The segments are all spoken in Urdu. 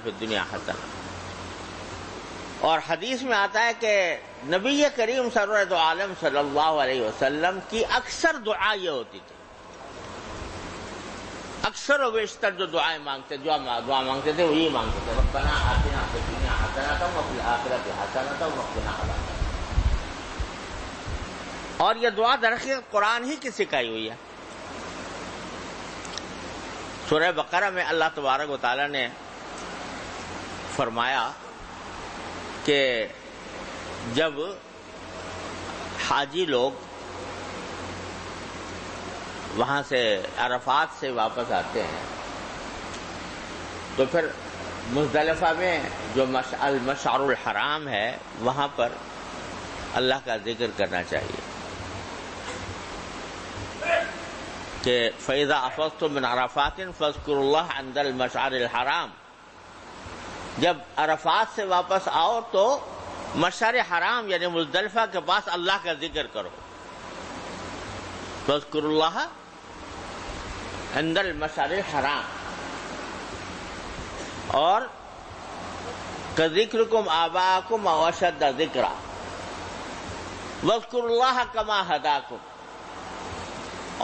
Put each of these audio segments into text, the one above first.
فی الدنیا حسنہ. اور حدیث میں آتا ہے کہ نبی کریم سرورت عالم صلی اللہ علیہ وسلم کی اکثر دعا یہ ہوتی تھی، اکثر و بیشتر جو دعائیں مانگتے دعا مانگتے تھے وہ یہ مانگتے تھے ربنا آتنا فی الدنیا حسنۃ وفی الآخرۃ حسنۃ وقنا عذاب النار. اور یہ دعا در حقیقت قرآن ہی کی سکھائی ہوئی ہے. سورہ بقرہ میں اللہ تبارک و تعالی نے فرمایا کہ جب حاجی لوگ وہاں سے عرفات سے واپس آتے ہیں تو پھر مزدلفہ میں جو المشعر الحرام ہے وہاں پر اللہ کا ذکر کرنا چاہیے کہ فَإِذَا أَفَضْتُم مِّنْ عَرَفَاتٍ فَاذْكُرُوا اللَّهَ عِندَ الْمَشْعَرِ الْحَرَامِ. جب عرفات سے واپس آؤ تو مشعر حرام یعنی مزدلفہ کے پاس اللہ کا ذکر کرو. فَاذْكُرُوا اللَّهَ عِندَ الْمَشْعَرِ الْحَرَامِ. اور كَذِكْرِكُمْ آبَاءَكُمْ أَوْ أَشَدَّ ذِكْرًا وَاذْكُرُوا اللَّهَ كَمَا هَدَاكُمْ.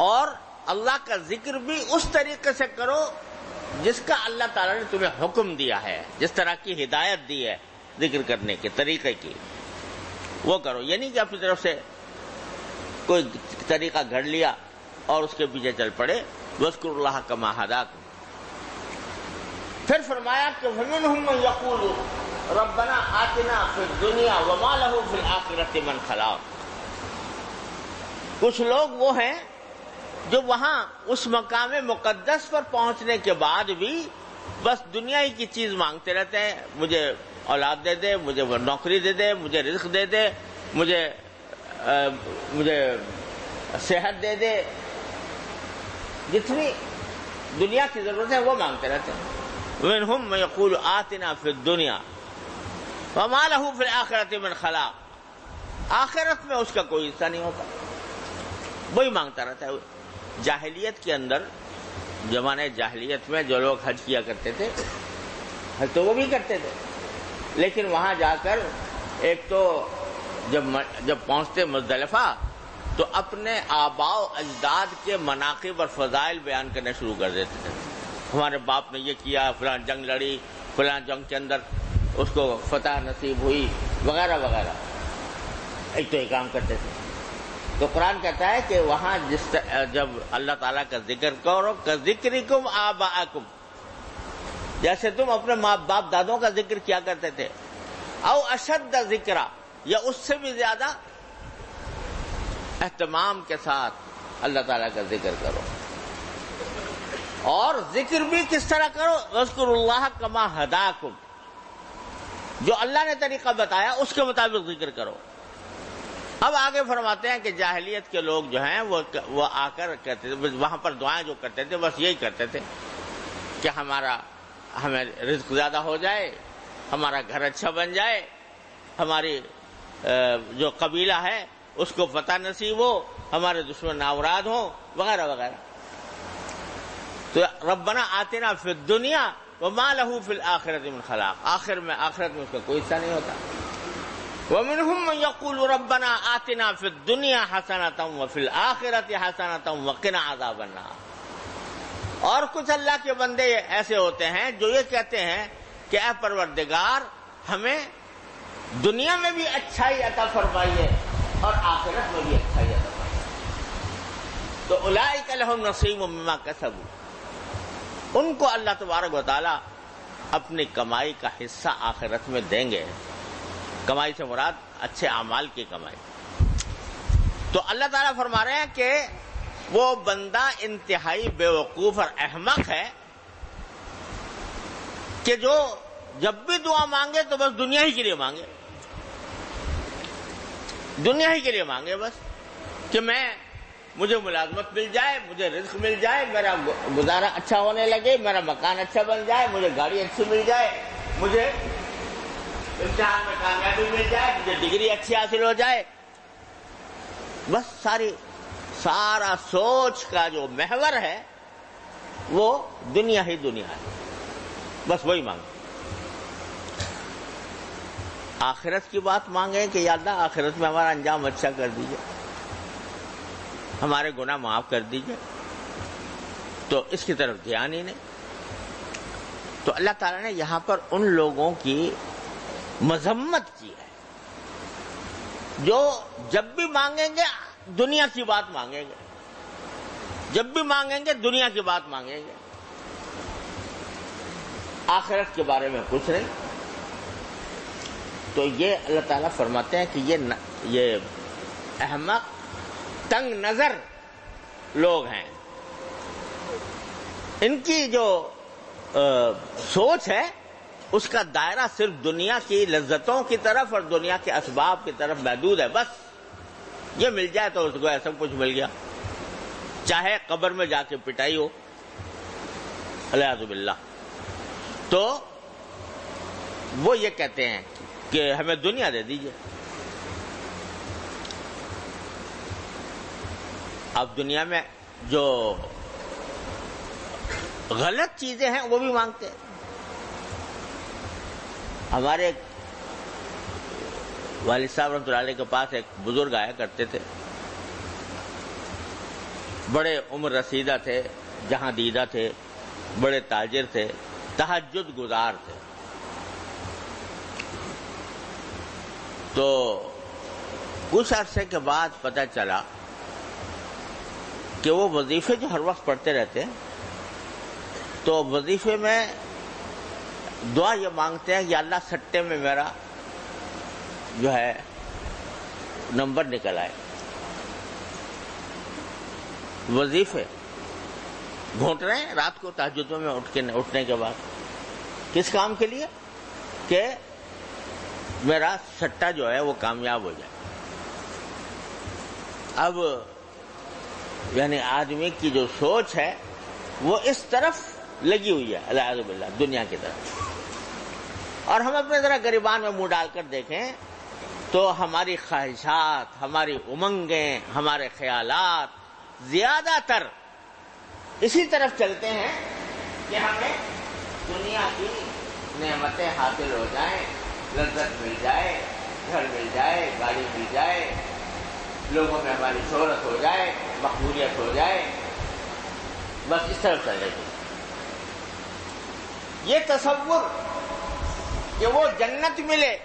اور اللہ کا ذکر بھی اس طریقے سے کرو جس کا اللہ تعالیٰ نے تمہیں حکم دیا ہے، جس طرح کی ہدایت دی ہے ذکر کرنے کے طریقے کی وہ کرو. یہ نہیں کہ اپنی طرف سے کوئی طریقہ گھڑ لیا اور اس کے پیچھے چل پڑے. وَاذْكُرُوا اللَّهَ كَمَا هَدَاكُمْ. پھر فرمایا کہ وَمِنْهُم مَّن يَقُولُ رَبَّنَا آتِنَا فِي الدُّنْيَا وَمَا لَهُ فِي الْآخِرَةِ مِنْ خَلَاقٍ. کچھ لوگ وہ ہیں جو وہاں اس مقام مقدس پر پہنچنے کے بعد بھی بس دنیا ہی کی چیز مانگتے رہتے ہیں. مجھے اولاد دے دے، مجھے نوکری دے دے، مجھے رزق دے دے، مجھے صحت دے دے، جتنی دنیا کی ضرورت ہے وہ مانگتے رہتے ہیں. وَمِنْهُم مَّن يَقُولُ آتِنَا فِي الدُّنْيَا وَمَا لَهُ فِي الْآخِرَةِ مِنْ خَلَاقٍ. آخرت میں اس کا کوئی حصہ نہیں ہوتا، وہی مانگتا رہتا ہے. جاہلیت کے اندر، زمانے جاہلیت میں جو لوگ حج کیا کرتے تھے حج تو وہ بھی کرتے تھے، لیکن وہاں جا کر ایک تو جب پہنچتے مزدلفہ تو اپنے آباء و اجداد کے مناقب اور فضائل بیان کرنے شروع کر دیتے تھے. ہمارے باپ نے یہ کیا، فلان جنگ لڑی، فلان جنگ کے اندر اس کو فتح نصیب ہوئی وغیرہ وغیرہ. ایک تو یہ کام کرتے تھے. تو قرآن کہتا ہے کہ وہاں جب اللہ تعالیٰ کا ذکر کرو کذکرکم آباءکم، جیسے تم اپنے ماں باپ دادوں کا ذکر کیا کرتے تھے، او اشد ذکرا، یا اس سے بھی زیادہ اہتمام کے ساتھ اللہ تعالیٰ کا ذکر کرو. اور ذکر بھی کس طرح کرو؟ واذکروا اللہ کما ہداکم، جو اللہ نے طریقہ بتایا اس کے مطابق ذکر کرو. اب آگے فرماتے ہیں کہ جاہلیت کے لوگ جو ہیں وہ آ کر کہتے تھے، وہاں پر دعائیں جو کرتے تھے بس یہی کرتے تھے کہ ہمیں رزق زیادہ ہو جائے، ہمارا گھر اچھا بن جائے، ہماری جو قبیلہ ہے اس کو فتح نصیب ہو، ہمارے دشمن ناوراد ہوں وغیرہ وغیرہ. تو ربنا آتنا فی الدنیا وما لہ فی الآخرۃ من خلاق، آخرت میں اس کا کوئی حصہ نہیں ہوتا. وَمِنْهُم مَّن يَقُولُ رَبَّنَا آتِنَا فِي الدُّنْيَا حَسَنَةً وَفِي الْآخِرَةِ حَسَنَةً وَقِنَا عَذَابَ النَّارِ. اور کچھ اللہ کے بندے ایسے ہوتے ہیں جو یہ کہتے ہیں کہ اے پروردگار ہمیں دنیا میں بھی اچھائی عطا فرمائیے اور آخرت میں بھی اچھائی عطا فرمائیے. تو اولئک لہم نصیب مما کسبوا، ان کو اللہ تبارک و تعالی اپنی کمائی کا حصہ آخرت میں دیں گے. کمائی سے مراد اچھے اعمال کی کمائی. تو اللہ تعالیٰ فرما رہے ہیں کہ وہ بندہ انتہائی بے وقوف اور احمق ہے کہ جو جب بھی دعا مانگے تو بس دنیا ہی کے لیے مانگے، دنیا ہی کے لیے مانگے بس کہ مجھے ملازمت مل جائے، مجھے رزق مل جائے، میرا گزارا اچھا ہونے لگے، میرا مکان اچھا بن جائے، مجھے گاڑی اچھی مل جائے، مجھے امتحان میں کامیابی مل جائے، مجھے ڈگری اچھی حاصل ہو جائے. بس سارا سوچ کا جو محور ہے وہ دنیا ہی دنیا ہے، بس وہی مانگو. آخرت کی بات مانگیں کہ یا اللہ آخرت میں ہمارا انجام اچھا کر دیجئے، ہمارے گناہ معاف کر دیجئے، تو اس کی طرف دھیان ہی نہیں۔ تو اللہ تعالیٰ نے یہاں پر ان لوگوں کی مذمت کی ہے جو جب بھی مانگیں گے دنیا کی بات مانگیں گے، جب بھی مانگیں گے دنیا کی بات مانگیں گے، آخرت کے بارے میں کچھ نہیں۔ تو یہ اللہ تعالیٰ فرماتے ہیں کہ یہ احمق تنگ نظر لوگ ہیں، ان کی جو سوچ ہے اس کا دائرہ صرف دنیا کی لذتوں کی طرف اور دنیا کے اسباب کی طرف محدود ہے۔ بس یہ مل جائے تو اس کو ایسا کچھ مل گیا، چاہے قبر میں جا کے پٹائی ہو، والعیاذ باللہ۔ تو وہ یہ کہتے ہیں کہ ہمیں دنیا دے دیجئے۔ اب دنیا میں جو غلط چیزیں ہیں وہ بھی مانگتے ہیں۔ ہمارے والد صاحب رحمۃ اللہ علیہ کے پاس ایک بزرگ آیا کرتے تھے، بڑے عمر رسیدہ تھے، جہاں دیدہ تھے، بڑے تاجر تھے، تہجد گزار تھے۔ تو کچھ عرصے کے بعد پتہ چلا کہ وہ وظیفے جو ہر وقت پڑھتے رہتے ہیں، تو وظیفے میں دعا یہ مانگتے ہیں کہ اللہ سٹے میں میرا جو ہے نمبر نکل آئے۔ وظیفے گھونٹ رہے ہیں رات کو تہجد میں اٹھنے کے بعد، کس کام کے لیے؟ کہ میرا سٹا جو ہے وہ کامیاب ہو جائے۔ اب یعنی آدمی کی جو سوچ ہے وہ اس طرف لگی ہوئی ہے، والعیاذ باللہ، دنیا کی طرف۔ اور ہم اپنے ذرا گریبان میں منہ ڈال کر دیکھیں تو ہماری خواہشات، ہماری امنگیں، ہمارے خیالات زیادہ تر اسی طرف چلتے ہیں کہ ہمیں دنیا کی نعمتیں حاصل ہو جائیں، لذت مل جائے، گھر مل جائے، گاڑی مل جائے، لوگوں میں ہماری شہرت ہو جائے، مقبولیت ہو جائے، بس اس طرف چلے گی۔ یہ تصور کہ وہ جنت ملے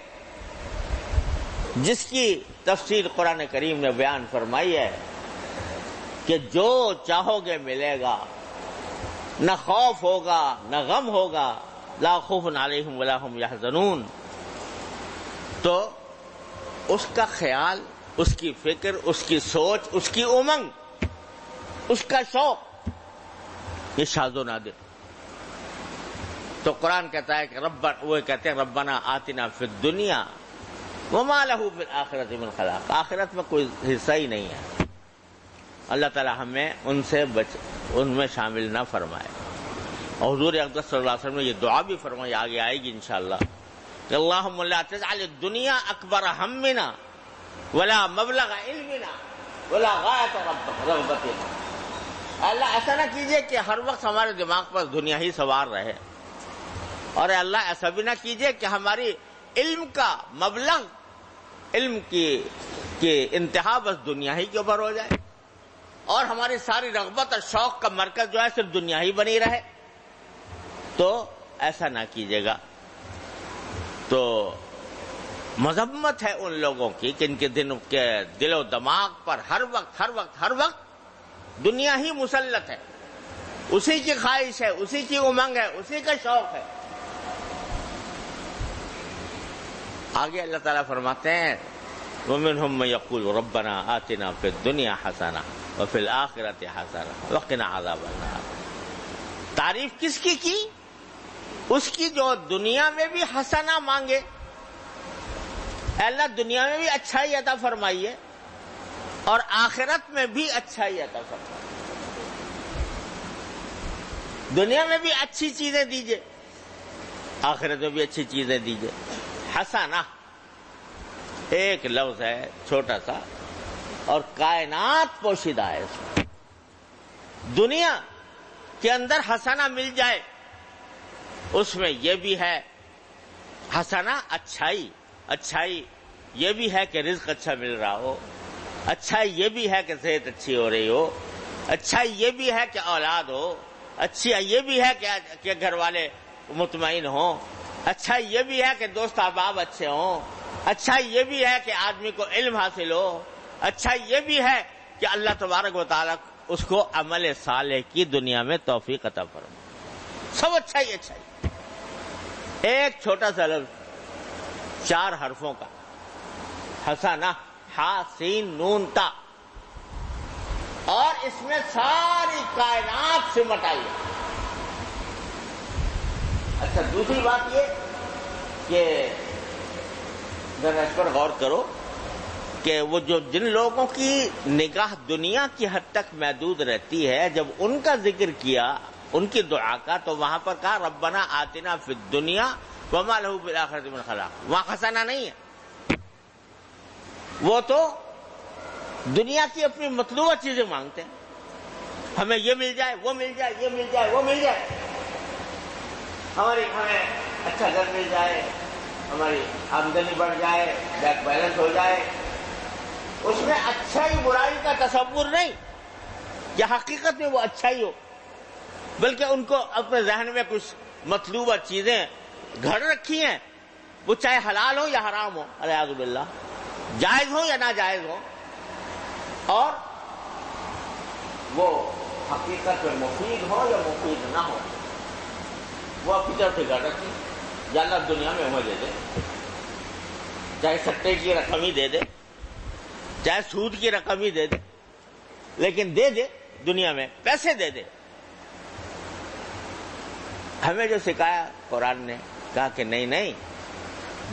جس کی تفسیر قرآن کریم نے بیان فرمائی ہے کہ جو چاہو گے ملے گا، نہ خوف ہوگا نہ غم ہوگا، لا خوف علیہم ولا ہم یحزنون۔ تو اس کا خیال، اس کی فکر، اس کی سوچ، اس کی امنگ، اس کا شوق یہ شاذ و نادر۔ تو قرآن کہتا ہے کہ وہ کہتے ہیں ربنا آتنا فی الدنیا وما لہ فی الآخرۃ من خلاق، آخرت میں کوئی حصہ ہی نہیں ہے۔ اللہ تعالی ہمیں ان میں شامل نہ فرمائے۔ اور حضور اقدس صلی اللہ علیہ وسلم نے یہ دعا بھی فرمائی، آگے آئے گی انشاءاللہ، کہ اللہم لا تجعل الدنیا اکبر ہمنا ولا مبلغ علمنا ولا غایۃ رغبتنا۔ اللہ ایسا نہ کیجئے کہ ہر وقت ہمارے دماغ پر دنیا ہی سوار رہے، اور اللہ ایسا بھی نہ کیجئے کہ ہماری علم کا مبلغ، علم کی انتہا بس دنیا ہی کے اوپر ہو جائے، اور ہماری ساری رغبت اور شوق کا مرکز جو ہے صرف دنیا ہی بنی رہے۔ تو ایسا نہ کیجیے گا۔ تو مذمت ہے ان لوگوں کی کہ ان کے دل و دماغ پر ہر وقت دنیا ہی مسلط ہے، اسی کی خواہش ہے، اسی کی امنگ ہے، اسی کا شوق ہے۔ آگے اللہ تعالیٰ فرماتے ہیں وَمِنْهُمْ مَن يَقُولُ رَبَّنَا آتِنَا فِي الدُّنْيَا حَسَنَةً وَفِي الْآخِرَةِ حَسَنَةً وَقِنَا عَذَابَ النَّارِ۔ تعریف کس کی؟ اس کی جو دنیا میں بھی حسنہ مانگے، اے اللہ دنیا میں بھی اچھائی عطا فرمائیے اور آخرت میں بھی اچھائی عطا فرمائیے، دنیا میں بھی اچھی چیزیں دیجئے، آخرت میں بھی اچھی چیزیں دیجئے۔ حسنہ ایک لفظ ہے چھوٹا سا، اور کائنات پوشیدہ ہے اس میں۔ دنیا کے اندر حسنہ مل جائے، اس میں یہ بھی ہے حسنہ اچھائی، اچھائی یہ بھی ہے کہ رزق اچھا مل رہا ہو، اچھائی یہ بھی ہے کہ صحت اچھی ہو رہی ہو، اچھائی یہ بھی ہے کہ اولاد ہو، اچھی یہ بھی ہے کہ گھر والے مطمئن ہوں، اچھائی یہ بھی ہے کہ دوست احباب اچھے ہوں، اچھائی یہ بھی ہے کہ آدمی کو علم حاصل ہو، اچھائی یہ بھی ہے کہ اللہ تبارک و تعالیٰ اس کو عمل صالح کی دنیا میں توفیق عطا فرمائے. سب اچھائی اچھائی. ایک چھوٹا سا لفظ 4 حرفوں کا، حسنہ، ہا سین نون تا، اور اس میں ساری کائنات سمٹ آئی ہے. اچھا دوسری بات یہ کہ ذرا اس پر غور کرو کہ وہ جن لوگوں کی نگاہ دنیا کی حد تک محدود رہتی ہے، جب ان کا ذکر کیا ان کی دعا کا تو وہاں پر کہا ربنا آتنا فی الدنیا وما لہ بالآخرۃ من خلاق. وہاں حسنہ نہیں ہے، وہ تو دنیا کی اپنی مطلوبہ چیزیں مانگتے ہیں. ہمیں یہ مل جائے، وہ مل جائے، یہ مل جائے، وہ مل جائے، ہمیں اچھا گھر مل جائے، ہماری آمدنی بڑھ جائے، بینک بیلنس ہو جائے. اس میں اچھائی برائی کا تصور نہیں کہ حقیقت میں وہ اچھائی ہو، بلکہ ان کو اپنے ذہن میں کچھ مطلوبہ چیزیں گھڑ رکھی ہیں، وہ چاہے حلال ہو یا حرام ہو، الیاذ باللہ، جائز ہو یا ناجائز ہو، اور وہ حقیقت میں مفید ہو یا مفید نہ ہو، وہ اپنی طرف سے گھڑ رکھی. یا اللہ دنیا میں ہمیں دے دے، چاہے سٹے کی رقم ہی دے دے، چاہے سود کی رقم ہی دے دے، لیکن دے دے، دنیا میں پیسے دے دے. ہمیں جو سکھایا قرآن نے، کہا کہ نہیں،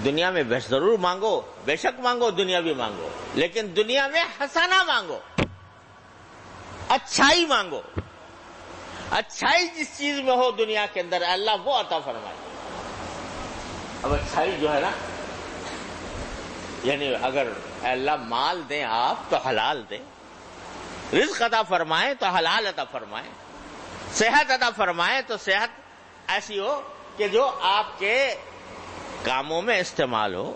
دنیا میں ضرور مانگو، بے شک مانگو، دنیا بھی مانگو، لیکن دنیا میں حسنہ مانگو، اچھائی مانگو. اچھائی جس چیز میں ہو دنیا کے اندر اللہ وہ عطا فرمائے. اب اچھائی جو ہے نا، یعنی اگر اللہ مال دیں آپ تو حلال دیں، رزق عطا فرمائے تو حلال عطا فرمائے، صحت عطا فرمائے تو صحت ایسی ہو کہ جو آپ کے کاموں میں استعمال ہو.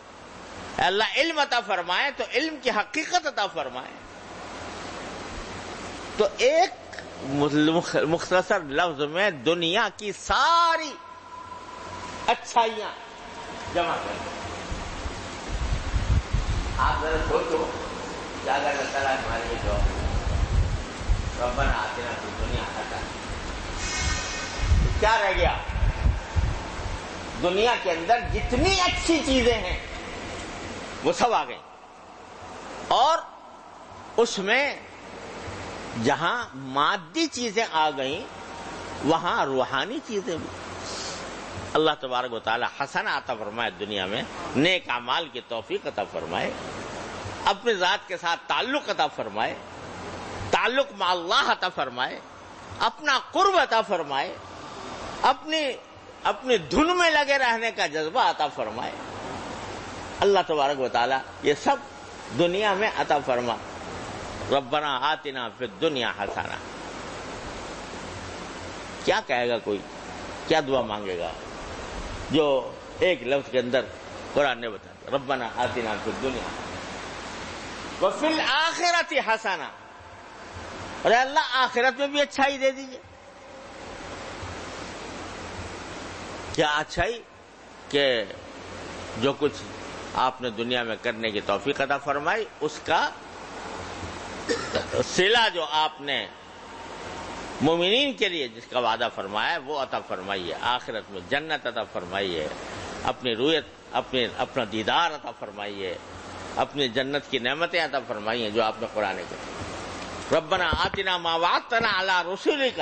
اللہ علم عطا فرمائے تو علم کی حقیقت عطا فرمائے. تو ایک مختصر لفظ میں دنیا کی ساری اچھائیاں جمع کر دیں. آپ ذرا سوچو کہ اگر اللہ تعالیٰ ہمارے لیے جو ربنا آتنا فی الدنیا حسنہ، کیا رہ گیا؟ دنیا کے اندر جتنی اچھی چیزیں ہیں وہ سب آ گئیں، اور اس میں جہاں مادی چیزیں آ گئیں وہاں روحانی چیزیں بھی. اللہ تبارک و تعالی حسنہ عطا فرمائے دنیا میں، نیک اعمال کی توفیق عطا فرمائے، اپنے ذات کے ساتھ تعلق عطا فرمائے، تعلق مع اللہ عطا فرمائے، اپنا قرب عطا فرمائے، اپنی دھن میں لگے رہنے کا جذبہ عطا فرمائے. اللہ تبارک و تعالی یہ سب دنیا میں عطا فرما. ربنا آتنا فی الدنیا حسنہ. کیا کہے گا کوئی، کیا دعا مانگے گا جو ایک لفظ کے اندر قرآن نے بتایا ربنا آتنا فی الدنیا وفی الآخرۃ حسنہ. اور اللہ آخرت میں بھی اچھائی دے دیجیے. کیا اچھائی کہ جو کچھ آپ نے دنیا میں کرنے کی توفیق عطا فرمائی اس کا صلہ جو آپ نے مومنین کے لیے جس کا وعدہ فرمایا وہ عطا فرمائیے. آخرت میں جنت عطا فرمائیے، اپنی رویت، اپنا دیدار عطا فرمائیے، اپنی جنت کی نعمتیں عطا فرمائیے جو آپ نے قرآن کے. ربنا آتنا ما وعدتنا علی رسولک